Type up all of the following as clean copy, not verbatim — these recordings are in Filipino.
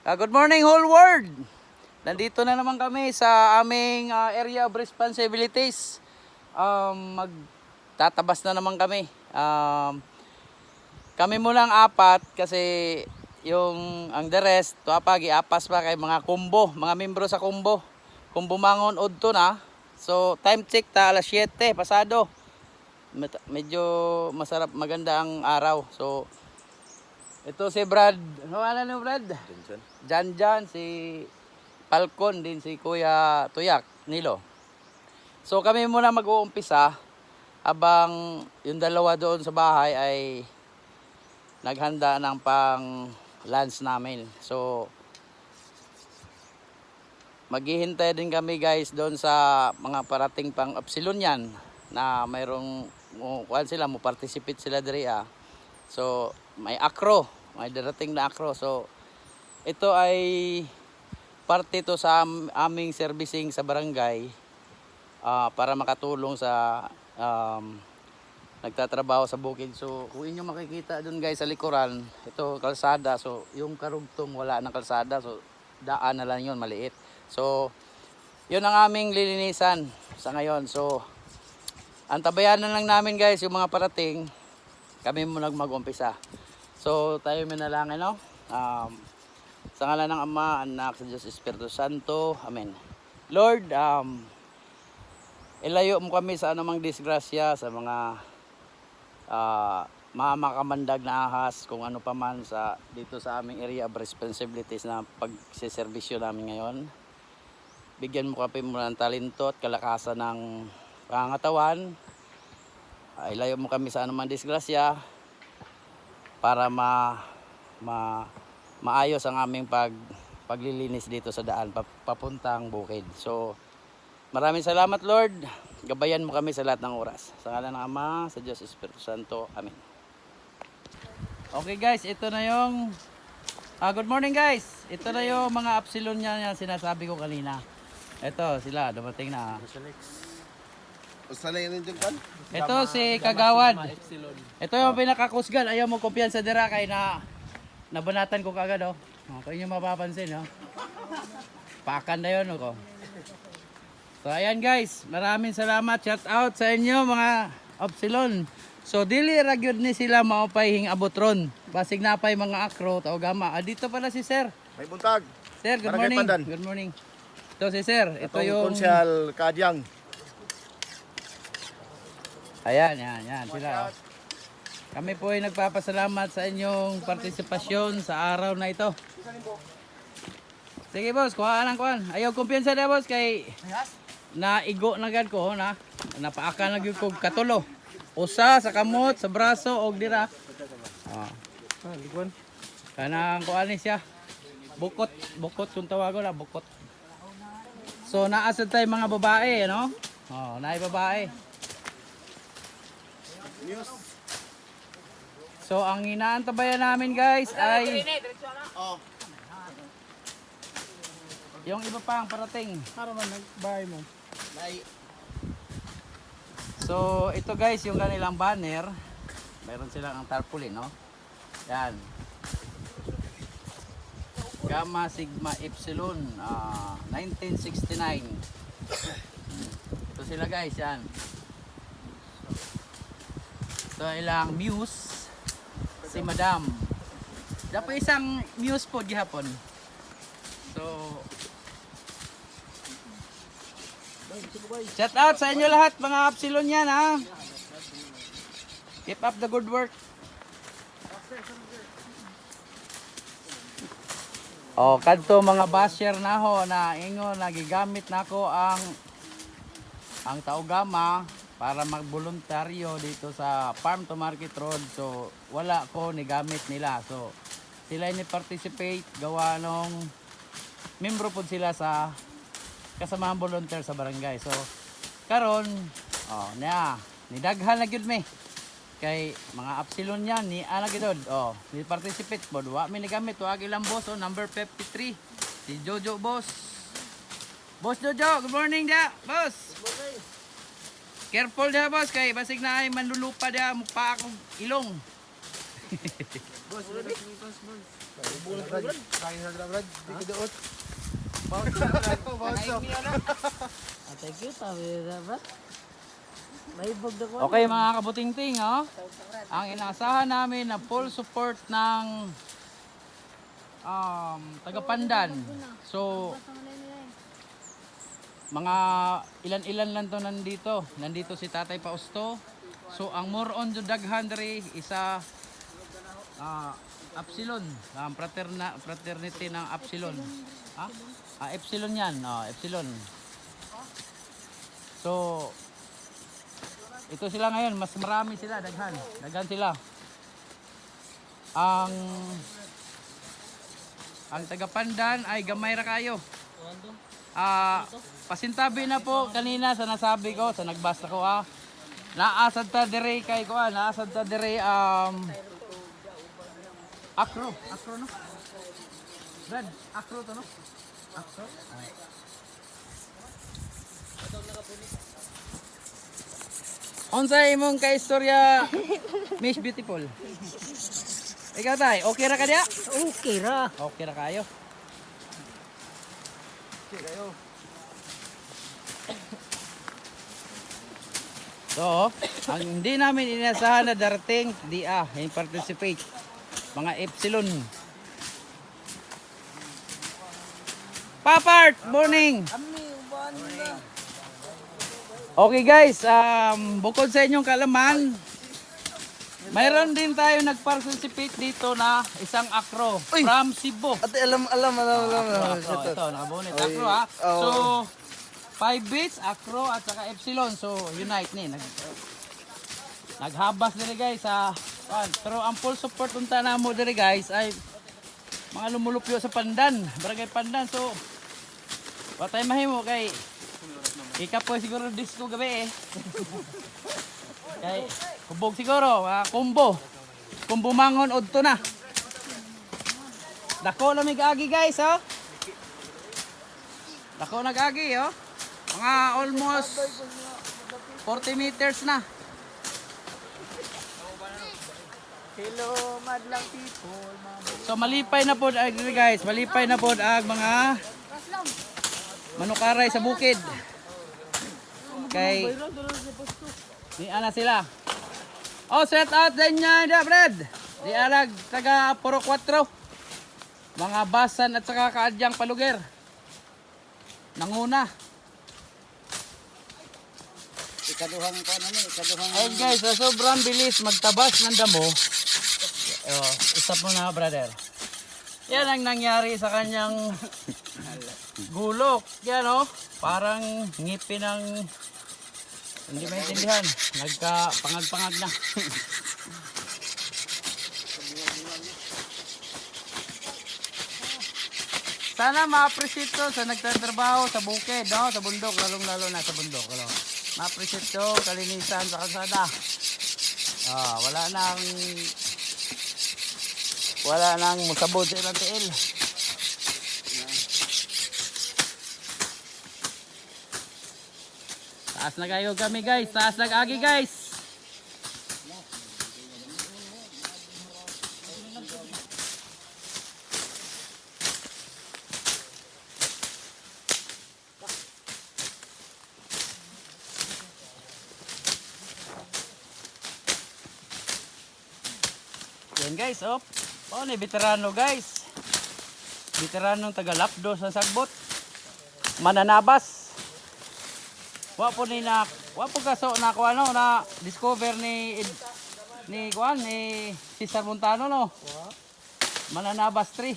Good morning whole world! Nandito na naman kami sa aming area of responsibilities. Magtatabas na naman kami. Kami mo lang apat kasi ang the rest, tuapag iapas pa kay mga kumbo, mga membro sa kumbo. Kumbo mangon udto na. So time check ta alas 7 pasado. Medyo maganda ang araw. So ito si Brad. Ano mo Brad? Jan, si Falcon, din si Kuya Tuyak, Nilo. So kami muna mag-uumpisa habang yung dalawa doon sa bahay ay naghanda ng pang lunch namin. So maghihintay din kami guys doon sa mga parating pang Upsilon na mayroong kuan sila mo participate sila diri. So may akro, may darating na akro. So ito ay parte to sa aming servicing sa barangay para makatulong sa nagtatrabaho sa bukid. So kung inyo makikita doon guys sa likuran, ito kalsada. So yung karugtong wala ng kalsada, so daan na lang yun, maliit. So yun ang aming lilinisan sa ngayon. So antabayan na lang namin guys yung mga parating, kami muna mag-umpisa. So tayo manalangin, no? Sa ngalan ng Ama, Anak, sa Diyos, Espiritu Santo. Amen. Lord, ilayo mo kami sa anumang disgrasya, sa mga makamandag na ahas, kung ano pa man dito sa aming area of responsibilities na pagsiservisyo namin ngayon. Bigyan mo kami muna ng talento at kalakasan ng pangangatawan. Ilayo mo kami sa anumang disgrasya para maayos ang aming paglilinis dito sa daan papuntang bukid. So maraming salamat Lord. Gabayan mo kami sa lahat ng oras. Sa ngalan ng Ama, sa Diyos, Espiritu Santo. Amen. Okay guys, ito na yung good morning guys. Ito na yung mga Upsilon niya sinasabi ko kanina. Ito sila, dumating na. Ito si Kagawad. Ito yung pinakakusgan. Ayaw mo kumpiyansa dira kay nabanatan ko kagad, oh. Kung inyo mapapansin, oh. Pakan na yun, oh. So ayan guys, maraming salamat. Shout out sa inyo mga Upsilon. So dili ragyod ni sila maupay abotron. Basig na pay mga akro tao gama. Dito pala si Sir. May buntag. Sir, good morning. Good morning. Ito si Sir. Ito yung Konsyal Kadyang. Ayan, yan sila. Oh. Kami po ay nagpapasalamat sa inyong partisipasyon sa araw na ito. Sige boss, kuhaan. Ayaw kumpiyansa na boss kay naigo na gad ko na napaaka na gyud ko katulo. Usa sa kamot, sa braso og dira. Kanang kuan ni siya. Bukot kung tawagon na bukot. So naasad tay mga babae, no? Naay babae. So ang inaantabayan namin guys ay yung iba pang parating. Para man nagbahay mo. So ito guys yung kanilang banner. Mayroon silang ang tarpaulin, no? Yan. Gamma Sigma Epsilon 1969. Ito sila guys, yan. So ilang muse si Madam. Dapat isang muse po gihapon. So shout out sa inyo lahat mga Upsilon yan, ha. Keep up the good work. Kadto mga basher na ho na ingon nagigamit nako ang Taugama para magboluntaryo dito sa Farm to Market Road. So wala ko ni gamit nila. So sila ni participate gawa nung membro po sila sa kasamahan volunteer sa barangay. So karon nidaghan na gyud mi kay mga Upsilon yan ni gidod. Ni participate po wa mi nagamit tuag ilang boss. Number 53 si Jojo boss. Boss Jojo, good morning da boss. Good morning. Careful da boss kay basig na ay manlulupa da mukha akong ilong. Bulat Brad. Kain na Brad. Di ko doot. Thank you, sabi na ba? May bog na ko. Okay mga kabutingting, oh. Ang inaasahan namin na full support ng taga-Pandan. So, mga ilan-ilan lang to nandito. Nandito si Tatay Pausto. So, ang more on the daghan diri isa Epsilon. Ang fraternity ng Epsilon. Ha? Epsilon yan. Epsilon. So, ito sila ngayon. Mas marami sila. Daghan. Daghan sila. Ang taga-Pandan ay gamay ra kayo. Pasintabi na po kanina sa nasabi ko, sa nagbasa ko naasad ta dire kay ko naasad ta dire Acro no? Brad, Acro to no? Acro? Unsay imong kaistorya, Miss Beautiful? Ikaw tay, okay ra ka diya? Okay ra. Okay ra kayo. So, ang hindi namin inasahan na darating, yung participate. Mga Epsilon. Papart, morning! Okay guys, bukod sa inyong kalaman, mayroon din tayo nag-participate dito na isang acro from Cebu. Ate, alam. Ito, nakabunit. Acro ha. So, 5 bits, acro at saka epsilon. So, unite ni. Naghabas diri guys sa pero ang full support unta na mo diri guys ay mga lumulupyo sa Pandan, Barangay Pandan. So, patay mahimo kay ikapoy siguro disco gabi kay kubog siguro, kumbo mangon udto na. Dako lamig agi guys, oh. Dako nag-agi, oh. Mga almost 40 meters na. Hello, madlang people. So malipay na pod guys, malipay na pod ang mga manukaray sa bukid. Kay di ana sila. Oh, set out din niya da, Brad. Di alag taga Puro 4. Mga basan at saka kaadyang paluger. Nanguna. Ayun guys, sa sobrang bilis magtabas ng damo. Stop mo na, brother. Yan ang nangyari sa kanyang gulok. Yan o, parang ngipin ng hindi maintindihan. Nagka-pangag-pangag na. Sana ma-appreciate to sa nagtatrabaho sa bukid, no? Sa bundok, lalong-lalo na sa bundok. Ma-appreciate to, kalinisan sa kalsada. Wala nang musabod sa ilang tiil. Taas na kayo kami guys, taas nag-agi guys. Yan guys, oh ni veterano guys. Veteranong taga-lapdo sa sagbot. Mananabas. Wa po kaso na ko na discover ni Cesar Montano no. Mananabas 3.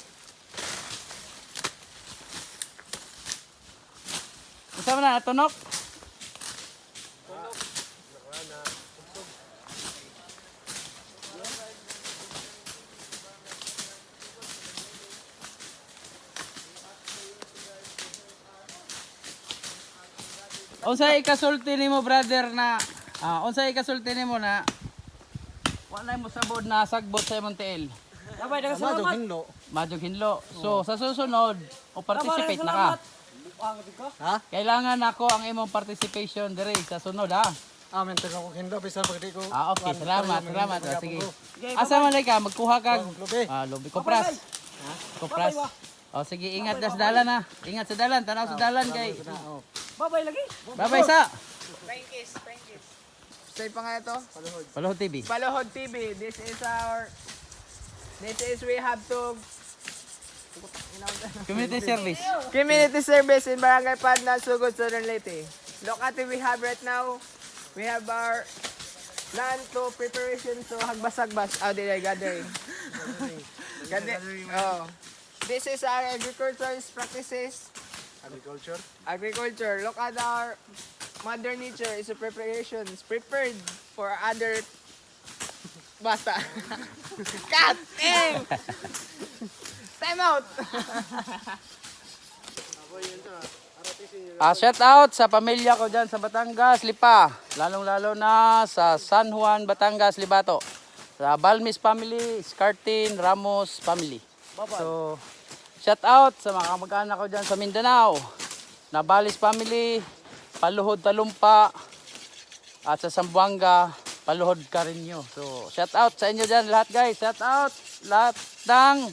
Usama na tunok. Unsay ikasulti nimo brother na unsay ikasulti nimo na wala mo sabod na sagbot sa imong tiil. Dabay daga salamat. Madjog hinlo. So sa susunod o participate na ka. Ha? Kailangan ako ang imong participation dire sa sunod ha. Amen, taga ko hinda, bisan pag di ko. Okay, salamat. Sige. Asa man ka, magkuha kag Lobe. lobi kopras. Kopras. Sige, ingat sa dalan ha. Ingat sa dalan, tanaw sa dalan kay. Babay lagi. Bye-bye sa Prankis. Say pa nga ito. Palohod TV. Palohod TV. This is we have to Community service. community service in Barangay Padna, Sugod, Southern Leyte. Look at what we have right now. We have our land to preparation to hagbas-hagbas. Oh, they are gathering. Oh. This is our agricultural practices. Agriculture. Look at our Mother Nature is a preparation. It's prepared for other basta. Cut! Time out! Shout out sa pamilya ko dyan sa Batangas, Lipa. Lalong-lalo na sa San Juan, Batangas, Libato. Sa Balmis family, Scartin, Ramos family. So, shout out sa mga kamag-anak ko dyan sa Mindanao. Nabalis family, Paluhod Talumpa, at sa Zamboanga, Paluhod Carinyo. So, shout out sa inyo dyan lahat guys. Shout out lahat ng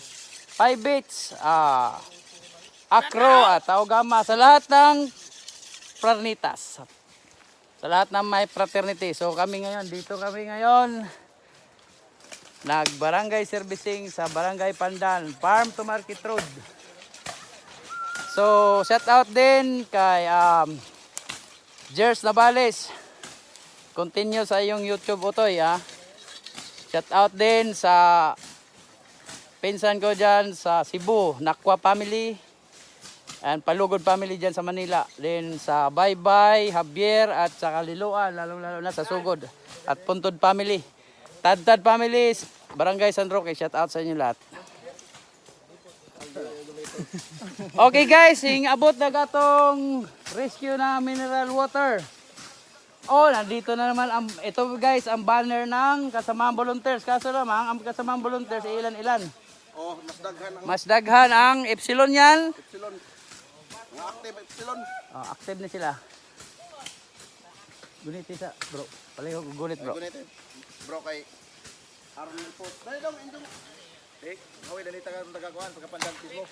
5 Beats, Acro at Taogama, sa lahat ng Franitas. Sa lahat ng may fraternity. So kami ngayon, dito kami ngayon nag-barangay servicing sa Barangay Pandan, Farm to Market Road. So shout out din kay Jers Navales. Continue sa iyong YouTube utoy ha. Shout out din sa pinsan ko dyan sa Cebu, Nakwa family. And Palugod family dyan sa Manila. Then sa Baybay, Javier at sa Kaliluan, lalong-lalo na sa Sugod. At Puntod family. Tad families, Barangay San Roque, shout out sa inyo lahat. Okay guys, abot na gatong rescue na mineral water. Nandito na naman, ito guys, ang banner ng Kasamaang Volunteers. Kaso lamang, ang Kasamaang Volunteers, ilan-ilan. Mas daghan ang Epsilon yan. Active Epsilon. Active na sila. Gunit isa, bro. Palayo ko gunit, bro. Bro kay Aron ng post. Dali dong, indong. Hawi dali tagakuan pagkapandang mo.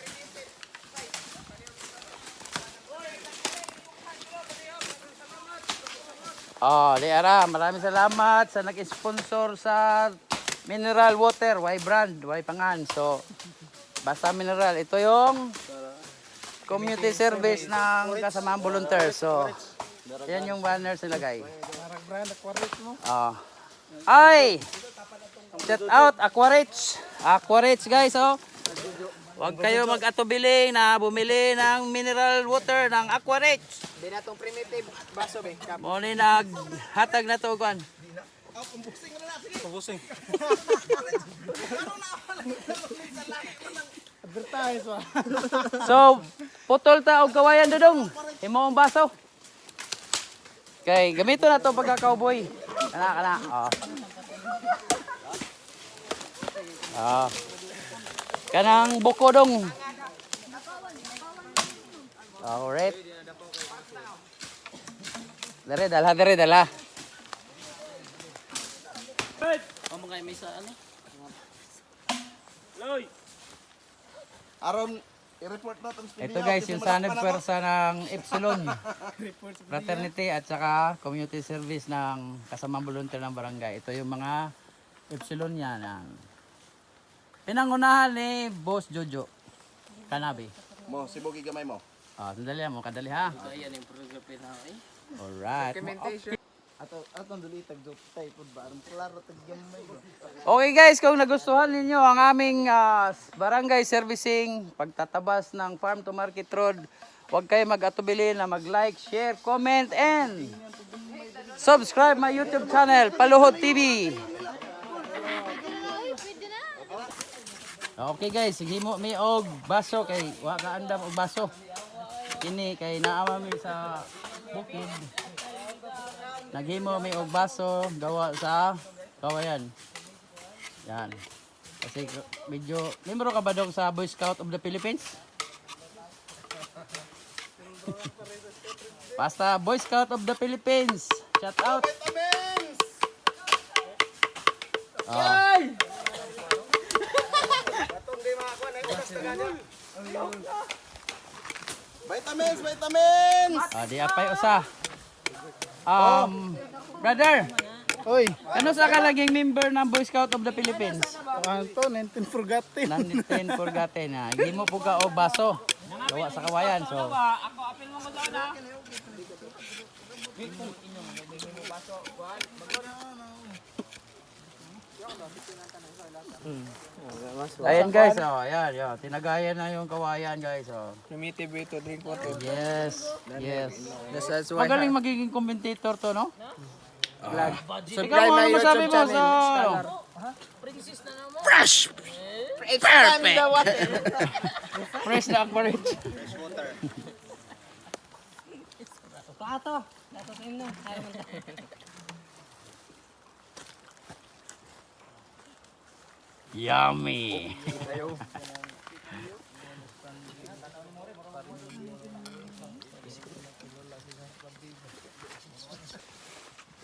Liara, maraming salamat sa nag-sponsor sa mineral water, Y brand, Y pangan. So, basta mineral. Ito yung community service ng Kasamaang Volunteers. So, yan yung banner nilagay. Parang brand aquarium mo. Ay! Shout out, Aquarich. Aquarich guys, Huwag kayo mag-atubiling na bumili ng mineral water ng Aquarich. Di na itong primitive baso, be. Kap. Muna naghatag na to, Kwan. Pabusing. Advertise wa. So, putol ta og kawayan dudong. Himo ang baso. Okay, gamito na to pagka-cowboy. Kana. Kanang buko dong. Alright. Dere dala. Mga may sa ano? Aron i-report natin sa Ito guys, yung sanib pwersa ng Epsilon Fraternity at saka community service ng Kasamaang Volunteer ng Barangay. Ito yung mga Epsilon niya ng pinangunahan ni Boss Jojo Kanabi. mo sibugi gamay mo. Sandali mo, kadali ha. Ayan yung photography na ako eh. Alright. Documentation. Atong dali tag-joptay pud ba aron klaro tag-gamay bro. Okay guys, kung nagustuhan ninyo ang aming barangay servicing, pagtatabas ng Farm to Market Road, huwag kayo mag-atubili na mag-like, share, comment, and subscribe my YouTube channel, Paluhod TV. Okay guys, sige mo may og baso kay wa ka andam og baso. Kini kay naama mi sa bukid. Naghimo may og baso gawa sa kawayan. Yan. Kasi medyo membro ka ba dong sa Boy Scout of the Philippines? Basta Boy Scout of the Philippines. Shout out. Atong di makakuha na itas na ganyan. Vitamins, vitamins! Di apay usa. Brother, Oy, ano sa kalaging member ng Boy Scout of the Philippines? kanto 19 forgotten. Nanditen forgotten na. Hindi mo po ka o baso. Gawa sa kawayan. So, ayan guys, ayan, ayan. Tinagayan na yung kawayan guys. Primitive way to drink water. Yes, yes. That's why. Magaling magiging commentator to, no? So, Ikaw mo, ano masabi mo sa... Fresh! Perfect! Fresh na ang courage. Plato. Plato sa inyo. Yummy.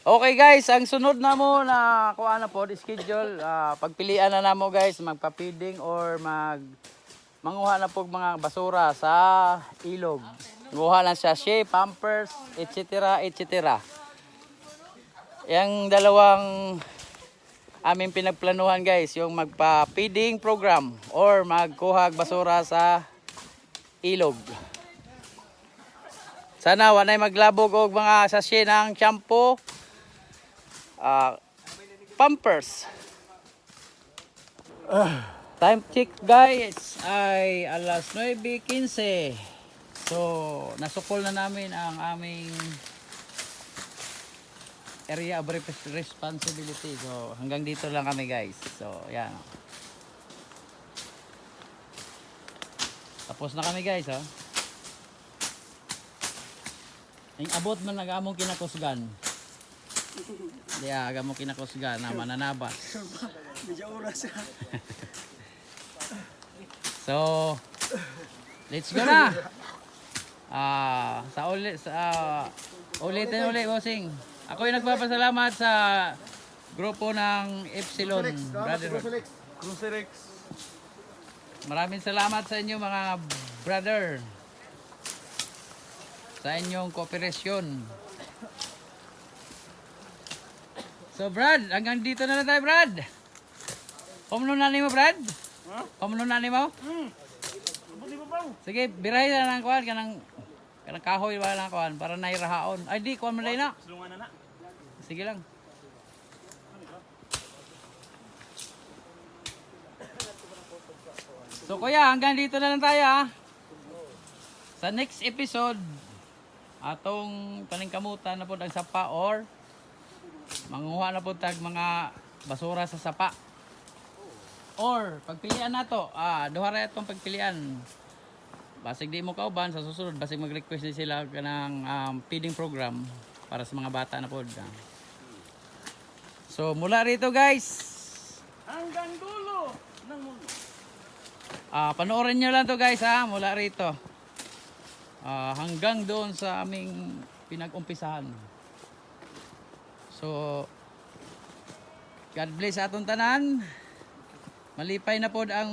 Okay guys, ang sunod na mo na kuha na po, schedule, pagpilian na namo guys, magpa-feeding or manguha na po mga basura sa ilog. Nguha na siya shea, pampers, etc. etc. Yang dalawang aming pinagplanuhan guys, yung magpa-feeding program or magkuha basura sa ilog. Sana wanay maglabog og mga sachet ng shampoo, pampers. Time check guys ay alas 9:15. So nasukol na namin ang aming area of responsibility. So hanggang dito lang kami guys. So yan. Tapos na kami guys, oh. Ang abot man nag-among kinakusgan. Di agamo kinakusgan na mananabat. Medyo oras siya. So let's go na. Ulitin ulit bossing. Ako yung nagpapasalamat sa grupo ng Epsilon Brotherhood. Cruiserex. Maraming salamat sa inyo mga brother. Sa inyong kooperasyon. So Brad, hanggang dito na lang tayo Brad. Pumununan mo Brad? Pumununan mo? Sige, birahin na lang kuhan kanang kahoy wala lang kuhan para nairahaon. Ay di kuhan man na. Sige lang. So kuya, hanggang dito na lang tayo ha. Sa next episode, atong paningkamutan na po ang sapa or manguha na po tag mga basura sa sapa. Or pagpilian nato, duha ra itong pagpilian. Basig di mo kauban sa susunod, basig mag-request din sila ng feeding program para sa mga bata na po. So mula rito guys, hanggang dulo ng mundo. Panoorin nyo lang to guys ha, mula rito. Hanggang doon sa aming pinag-umpisahan. So God bless atong tanan. Malipay na pod ang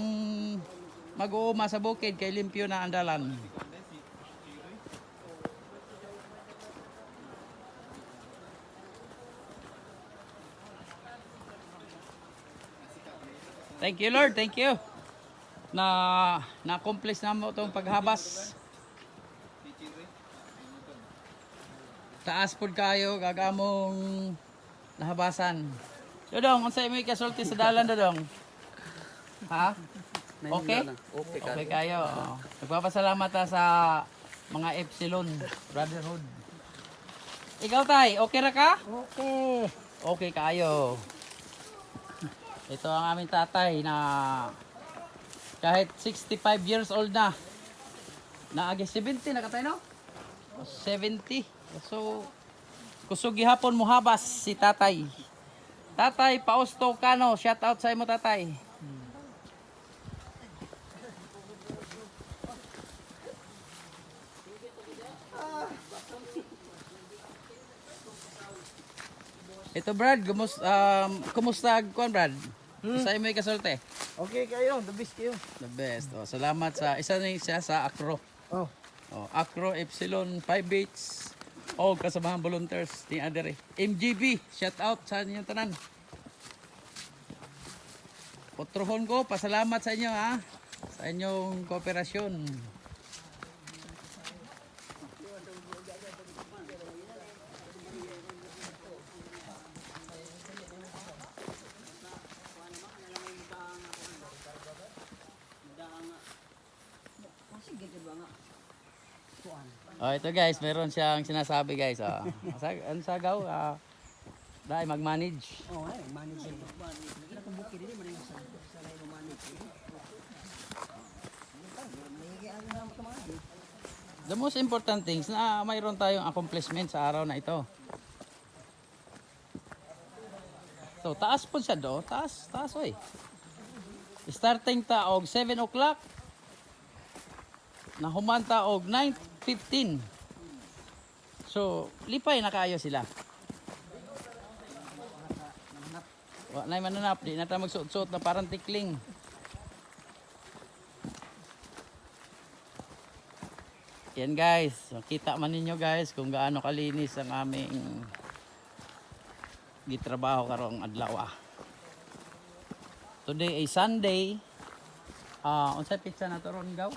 mag-uuma sa bukid kay limpyo na ang dalan. Thank you Lord, thank you. Na-accomplish na mo itong paghabas. Taas pod kayo, gagamong nahabasan. Dodong, unsay mo ikasulti sa dalan Dodong? Ha? Okay? Okay kayo. Nagpapasalamat sa mga Epsilon Brotherhood. Ikaw tay, okay ra ka? Okay. Okay kayo. Ito ang aming tatay na kahit 65 years old na. Naagi 70 na katay no? 70. So kusog gihapon mo habas si tatay. Tatay Pausto Cano, shout out sa imo tatay. Ito Brad, kumusta kuan Brad? Sa imo kasulti? Okay kayo, the best kayo. The best. Oh, salamat sa isa ni siya sa Acro. Oh. Oh, Acro Epsilon 5H. Oh, kasamahan volunteers ni Adere. MGB, shout out sa inyong tanan. Potrohon ko, pasalamat sa inyo ha. Sa inyong kooperasyon. Oh, ito guys, meron siyang sinasabi guys. Oh. Ano sagaw? Dahil mag-manage. Oh, ay, manage yun. Nakabuki din mo rin sa manage. The most important things na mayroon tayong accomplishment sa araw na ito. So, taas po siya do. Taas oy. Starting ta og 7 o'clock. Nahuman ta og 9:15. So, lipay na kaayo sila. Wa na mananap, di na ta magsuot-suot na parang tikling. Yan guys, makita man ninyo guys kung gaano kalinis ang aming gitrabaho karong adlaw. Today ay Sunday. Unsay pizza na to ron gaw?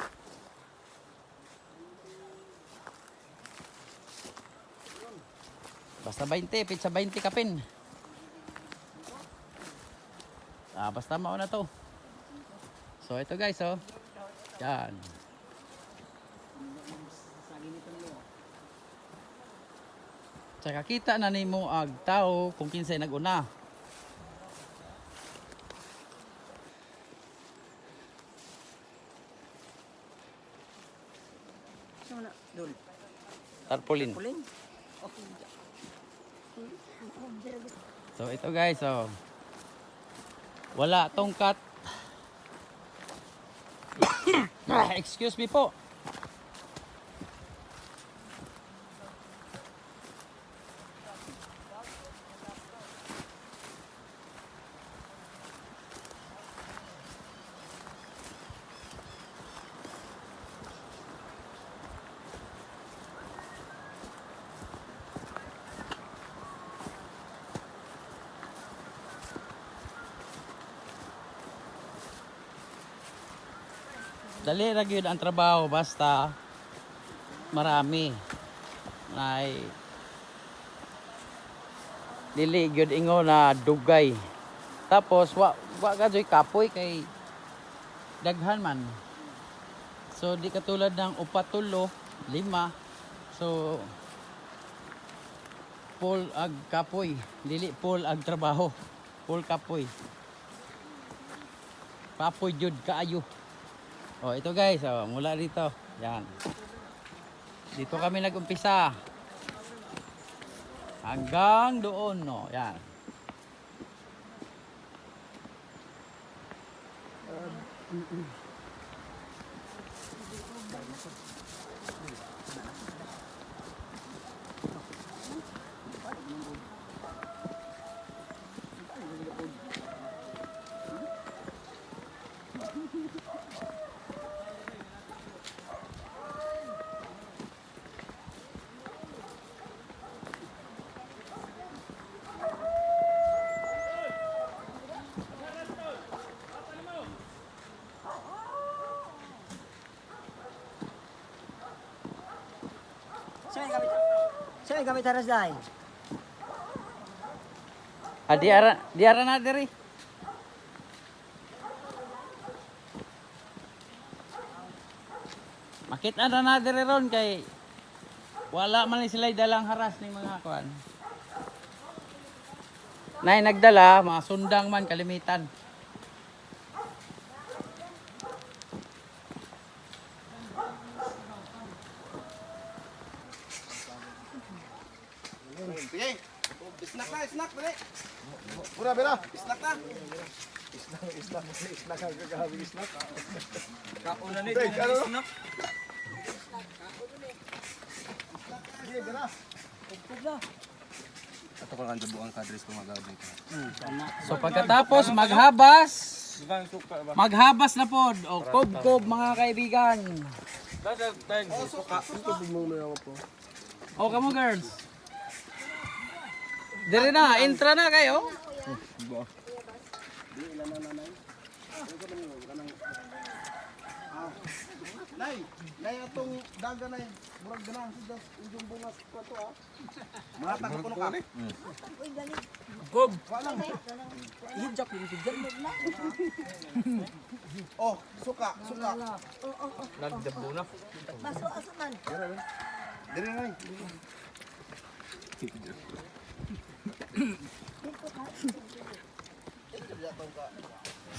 Basta 20, pizza 20 kapin. Basta mauna to. So ito guys oh. Yan. Tsaka kita na nimo ag tao kung kinsay naguna. Saan na? Doon. Tarpaulin. Puling? So ito guys oh. Wala tongkat. Excuse me po. Dali ra gyud ang trabaho basta marami. Nay dili gyud ingo na dugay. Tapos wa gadyoy kapoy kay daghan man. So di katulad ng upat tulo, 5. So full ag kapoy, dili full ag trabaho. Full kapoy. Kapoy jud kaayo. Oh, ito guys, oh, mula dito. Yan. Dito kami nag-umpisa. Hanggang doon, no. Yan. Saan gamit haras dahil? Diara na diri. Makita na diri ron kay wala man sila dalang haras ning mga kuan. Nay nagdala, mga sundang man kalimitan. Sige. Snack dali. Pura bera. Snack na. Snack ang kagabi snack. Kauna ni snack. Sige, bera. Tugtog na. Ato ko lang buang kadres ko magawad nito. So pagkatapos maghabas na pod o kob mga kaibigan. O kamo girls. Dire na, intra na kayo. Nay atong daga nay. Murag ganahan sa injong bunga ko to ah. Matag ko no ka. Oh, suka. Nagdabo na. Dire nay.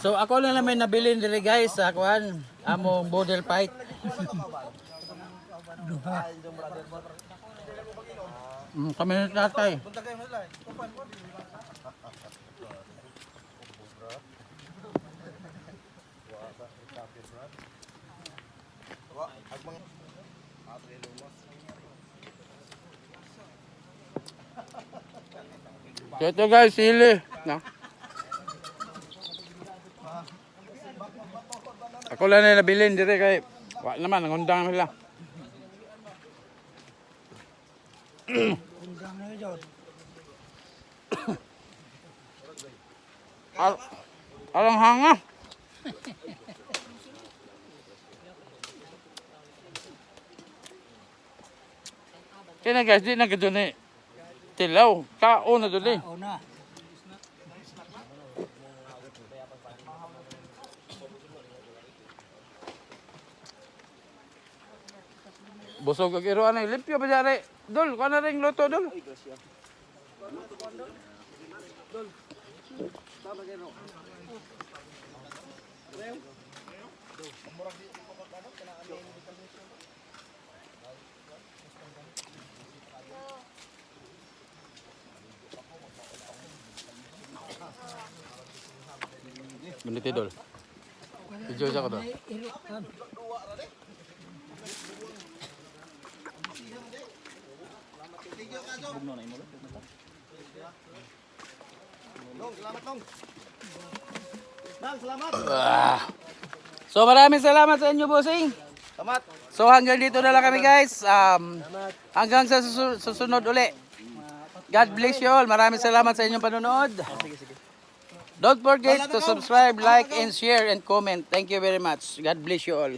So ako lang naman nabilin dire guys sa kuan among model fight. Kami na tatay. So ito guys, sili. No? Ako lang na nabilin dire kay wa naman nangundang nila. Alang hanga. Kaya guys, di na gito ni tilaw. Kao na doon eh. Busog ang iruan ay limpyo ba dyan? Dol, kung na rin luto, Dol? Beniti, Dol. Video siya ko, Dol. So maraming salamat sa inyo, bossing. Salamat. So hanggang dito na lang kami guys. Hanggang sa susunod uli. God bless you all. Maraming salamat sa inyong panonood. Don't forget to subscribe, like, and share, and comment. Thank you very much. God bless you all.